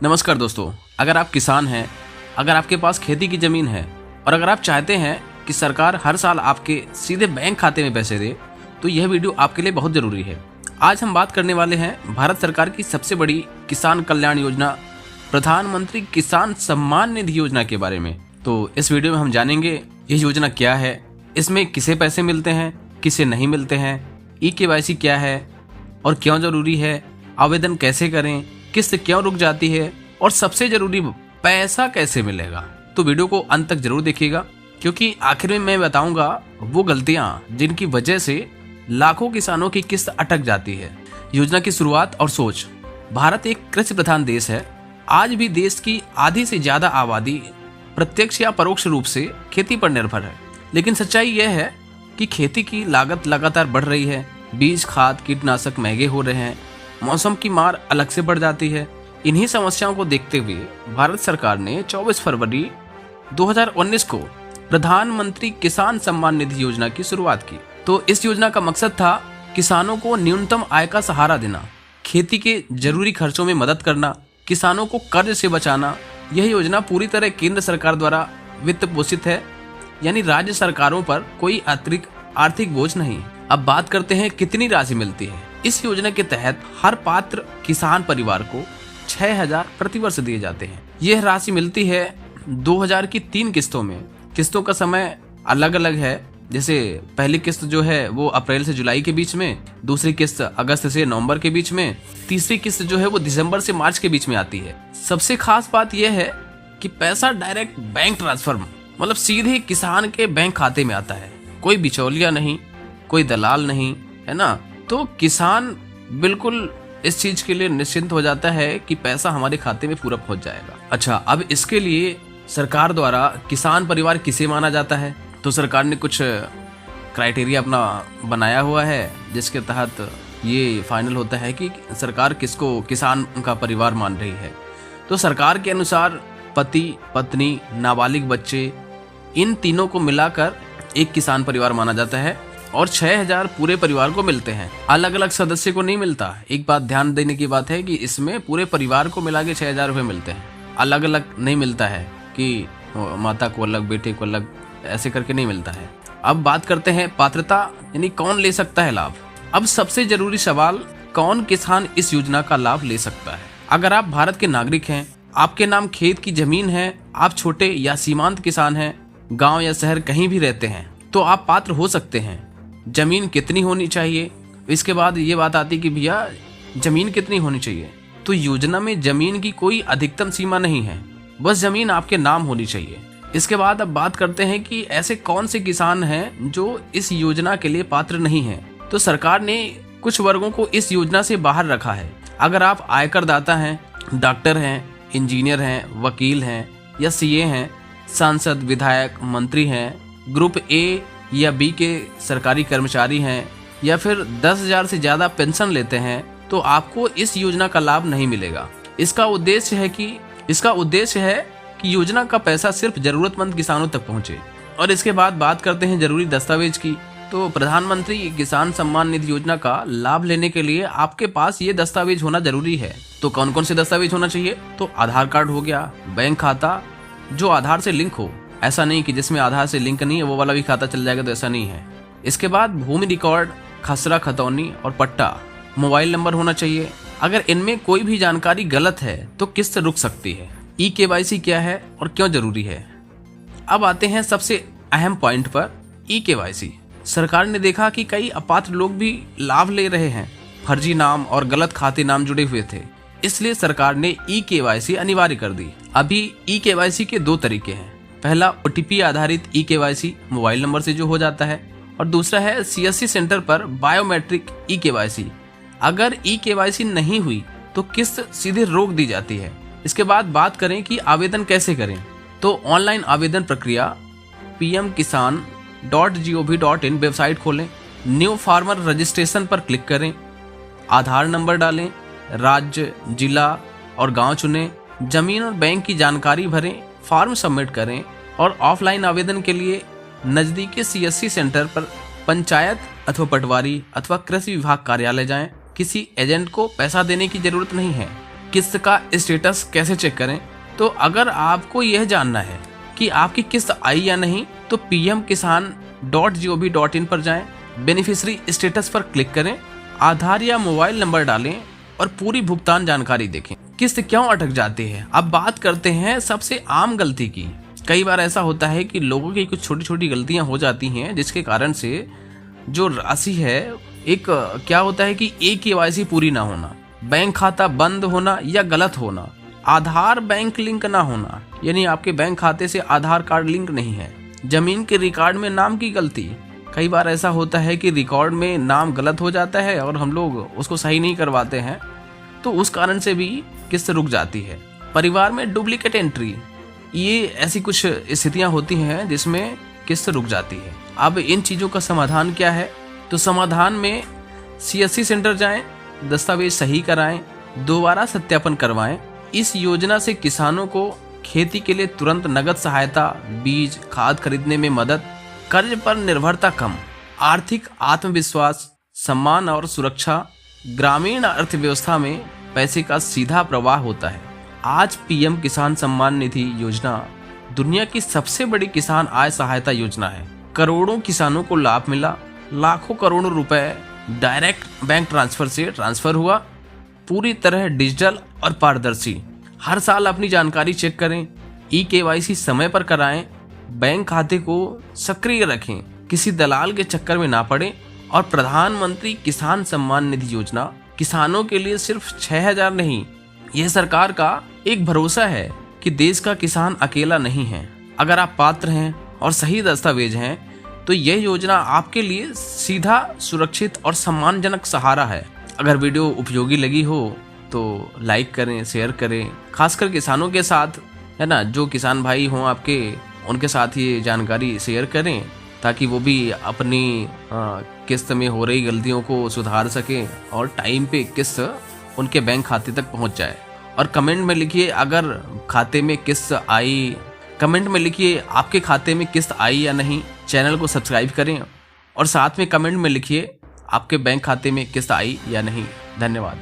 नमस्कार दोस्तों, अगर आप किसान हैं, अगर आपके पास खेती की जमीन है और अगर आप चाहते हैं कि सरकार हर साल आपके सीधे बैंक खाते में पैसे दे, तो यह वीडियो आपके लिए बहुत जरूरी है। आज हम बात करने वाले हैं भारत सरकार की सबसे बड़ी किसान कल्याण योजना प्रधानमंत्री किसान सम्मान निधि योजना के बारे में। तो इस वीडियो में हम जानेंगे यह योजना क्या है, इसमें किसे पैसे मिलते हैं, किसे नहीं मिलते हैं, ई-केवाईसी क्या है और क्यों जरूरी है, आवेदन कैसे करें, किस्त क्यों रुक जाती है और सबसे जरूरी पैसा कैसे मिलेगा। तो वीडियो को अंत तक जरूर देखिएगा, क्योंकि आखिर में मैं बताऊंगा वो गलतियां जिनकी वजह से लाखों किसानों की किस्त अटक जाती है। योजना की शुरुआत और सोच। भारत एक कृषि प्रधान देश है। आज भी देश की आधी से ज्यादा आबादी प्रत्यक्ष या परोक्ष रूप से खेती पर निर्भर है। लेकिन सच्चाई यह है कि खेती की लागत लगातार बढ़ रही है, बीज, खाद, कीटनाशक महंगे हो रहे हैं, मौसम की मार अलग से बढ़ जाती है। इन्हीं समस्याओं को देखते हुए भारत सरकार ने 24 फरवरी 2019 को प्रधानमंत्री किसान सम्मान निधि योजना की शुरुआत की। तो इस योजना का मकसद था किसानों को न्यूनतम आय का सहारा देना, खेती के जरूरी खर्चों में मदद करना, किसानों को कर्ज से बचाना। यह योजना पूरी तरह केंद्र सरकार द्वारा वित्त पोषित है, यानी राज्य सरकारों पर कोई अतिरिक्त आर्थिक बोझ नहीं। अब बात करते हैं कितनी राशि मिलती है। इस योजना के तहत हर पात्र किसान परिवार को 6,000 प्रतिवर्ष दिए जाते हैं। यह राशि मिलती है 2000 की 3 किस्तों में। किस्तों का समय अलग अलग है, जैसे पहली किस्त जो है वो अप्रैल से जुलाई के बीच में, दूसरी किस्त अगस्त से नवंबर के बीच में, तीसरी किस्त जो है वो दिसंबर से मार्च के बीच में आती है। सबसे खास बात यह है कि पैसा डायरेक्ट बैंक ट्रांसफर, मतलब सीधे किसान के बैंक खाते में आता है। कोई बिचौलिया नहीं, कोई दलाल नहीं, है ना। तो किसान बिल्कुल इस चीज के लिए निश्चिंत हो जाता है कि पैसा हमारे खाते में पूरा पहुंच जाएगा। अच्छा, अब इसके लिए सरकार द्वारा किसान परिवार किसे माना जाता है, तो सरकार ने कुछ क्राइटेरिया अपना बनाया हुआ है, जिसके तहत ये फाइनल होता है कि सरकार किसको किसान का परिवार मान रही है। तो सरकार के अनुसार पति, पत्नी, नाबालिग बच्चे, इन तीनों को मिलाकर एक किसान परिवार माना जाता है और 6,000 पूरे परिवार को मिलते हैं, अलग अलग सदस्य को नहीं मिलता। एक बात ध्यान देने की बात है कि इसमें पूरे परिवार को मिला के 6,000 रुपये मिलते हैं, अलग अलग नहीं मिलता है कि माता को अलग, बेटे को अलग, ऐसे करके नहीं मिलता है। अब बात करते हैं पात्रता, यानी कौन ले सकता है लाभ। अब सबसे जरूरी सवाल, कौन किसान इस योजना का लाभ ले सकता है। अगर आप भारत के नागरिक हैं, आपके नाम खेत की जमीन है, आप छोटे या सीमांत किसान हैं, गाँव या शहर कहीं भी रहते हैं, तो आप पात्र हो सकते हैं। जमीन कितनी होनी चाहिए, इसके बाद ये बात आती कि भैया जमीन कितनी होनी चाहिए। तो योजना में जमीन की कोई अधिकतम सीमा नहीं है, बस जमीन आपके नाम होनी चाहिए। इसके बाद अब बात करते हैं कि ऐसे कौन से किसान हैं जो इस योजना के लिए पात्र नहीं हैं। तो सरकार ने कुछ वर्गों को इस योजना से बाहर रखा है। अगर आप आयकर दाता हैं, डॉक्टर हैं, इंजीनियर हैं, वकील हैं या सीए हैं, सांसद, विधायक, मंत्री हैं, ग्रुप ए या बी के सरकारी कर्मचारी हैं, या फिर 10,000 से ज्यादा पेंशन लेते हैं, तो आपको इस योजना का लाभ नहीं मिलेगा। इसका उद्देश्य है कि योजना का पैसा सिर्फ जरूरतमंद किसानों तक पहुंचे। और इसके बाद बात करते हैं जरूरी दस्तावेज की। तो प्रधानमंत्री किसान सम्मान निधि योजना का लाभ लेने के लिए आपके पास ये दस्तावेज होना जरूरी है। तो कौन कौन से दस्तावेज होना चाहिए, तो आधार कार्ड हो गया, बैंक खाता जो आधार से लिंक हो, ऐसा नहीं कि जिसमें आधार से लिंक नहीं है वो वाला भी खाता चल जाएगा, तो ऐसा नहीं है। इसके बाद भूमि रिकॉर्ड, खसरा खतौनी और पट्टा, मोबाइल नंबर होना चाहिए। अगर इनमें कोई भी जानकारी गलत है तो किस्त रुक सकती है। ई-केवाईसी क्या है और क्यों जरूरी है। अब आते हैं सबसे अहम पॉइंट पर, ई-केवाईसी। सरकार ने देखा कि कई अपात्र लोग भी लाभ ले रहे हैं, फर्जी नाम और गलत खाते नाम जुड़े हुए थे, इसलिए सरकार ने ई-केवाईसी अनिवार्य कर दी। अभी ई-केवाईसी के 2 तरीके हैं। पहला ओटीपी आधारित ई-केवाईसी, मोबाइल नंबर से जो हो जाता है, और दूसरा है सीएससी सेंटर पर बायोमेट्रिक ई-केवाईसी। अगर ई-केवाईसी नहीं हुई तो किस्त सीधे रोक दी जाती है। इसके बाद बात करें कि आवेदन कैसे करें, तो ऑनलाइन आवेदन प्रक्रिया pmkisan.gov.in वेबसाइट खोलें, न्यू फार्मर रजिस्ट्रेशन पर क्लिक करें, आधार नंबर डालें, राज्य, जिला और गांव चुनें, जमीन और बैंक की जानकारी भरें, फॉर्म सबमिट करें और ऑफलाइन आवेदन के लिए नजदीकी सीएससी सेंटर पर पंचायत अथवा पटवारी अथवा कृषि विभाग कार्यालय जाएं। किसी एजेंट को पैसा देने की जरूरत नहीं है। किस्त का स्टेटस कैसे चेक करें। तो अगर आपको यह जानना है कि आपकी किस्त आई या नहीं तो pmkisan.gov.in पर जाएं, बेनिफिशियरी स्टेटस पर क्लिक करें, आधार या मोबाइल नंबर डालें और पूरी भुगतान जानकारी देखें। किस्त क्यों अटक जाती है, अब बात करते हैं सबसे आम गलती की। कई बार ऐसा होता है कि लोगों की कुछ छोटी छोटी गलतियां हो जाती हैं जिसके कारण से जो राशि है, एक क्या होता है कि KYC पूरी ना होना, बैंक खाता बंद होना या गलत होना, आधार बैंक लिंक ना होना, यानी आपके बैंक खाते से आधार कार्ड लिंक नहीं है, जमीन के रिकॉर्ड में नाम की गलती। कई बार ऐसा होता है कि रिकॉर्ड में नाम गलत हो जाता है और हम लोग उसको सही नहीं करवाते हैं, तो उस कारण से भी किस्त रुक जाती है। परिवार में डुप्लीकेट एंट्री, ये ऐसी कुछ स्थितियां होती हैं जिसमें किस्त रुक जाती है। अब इन चीज़ों का समाधान क्या है, तो समाधान में CSC सेंटर जाएं, दस्तावेज सही कराएं, दोबारा सत्यापन करवाएं। इस योजना से किसानों को खेती के लिए तुरंत नगद सहायता, बीज, खाद खरीदने में मदद, कर्ज पर निर्भरता कम, आर्थिक आत्मविश्वास, सम्मान और सुरक्षा, ग्रामीण अर्थव्यवस्था में पैसे का सीधा प्रवाह होता है। आज PM किसान सम्मान निधि योजना दुनिया की सबसे बड़ी किसान आय सहायता योजना है। करोड़ों किसानों को लाभ मिला, लाखों करोड़ों रुपए डायरेक्ट बैंक ट्रांसफर से ट्रांसफर हुआ, पूरी तरह डिजिटल और पारदर्शी। हर साल अपनी जानकारी चेक करें, KYC समय पर कराएं, बैंक खाते को सक्रिय रखें, किसी दलाल के चक्कर में ना पड़े। और प्रधानमंत्री किसान सम्मान निधि योजना किसानों के लिए सिर्फ 6,000 नहीं, यह सरकार का एक भरोसा है कि देश का किसान अकेला नहीं है। अगर आप पात्र हैं और सही दस्तावेज हैं तो यह योजना आपके लिए सीधा, सुरक्षित और सम्मानजनक सहारा है। अगर वीडियो उपयोगी लगी हो तो लाइक करें, शेयर करें, खासकर किसानों के साथ, है ना, जो किसान भाई हों आपके, उनके साथ ये जानकारी शेयर करें ताकि वो भी अपनी किस्त में हो रही गलतियों को सुधार सकें और टाइम पे किस्त उनके बैंक खाते तक पहुंच जाए। और कमेंट में लिखिए अगर खाते में किस्त आई, कमेंट में लिखिए आपके खाते में किस्त आई या नहीं। चैनल को सब्सक्राइब करें और साथ में कमेंट में लिखिए आपके बैंक खाते में किस्त आई या नहीं। धन्यवाद।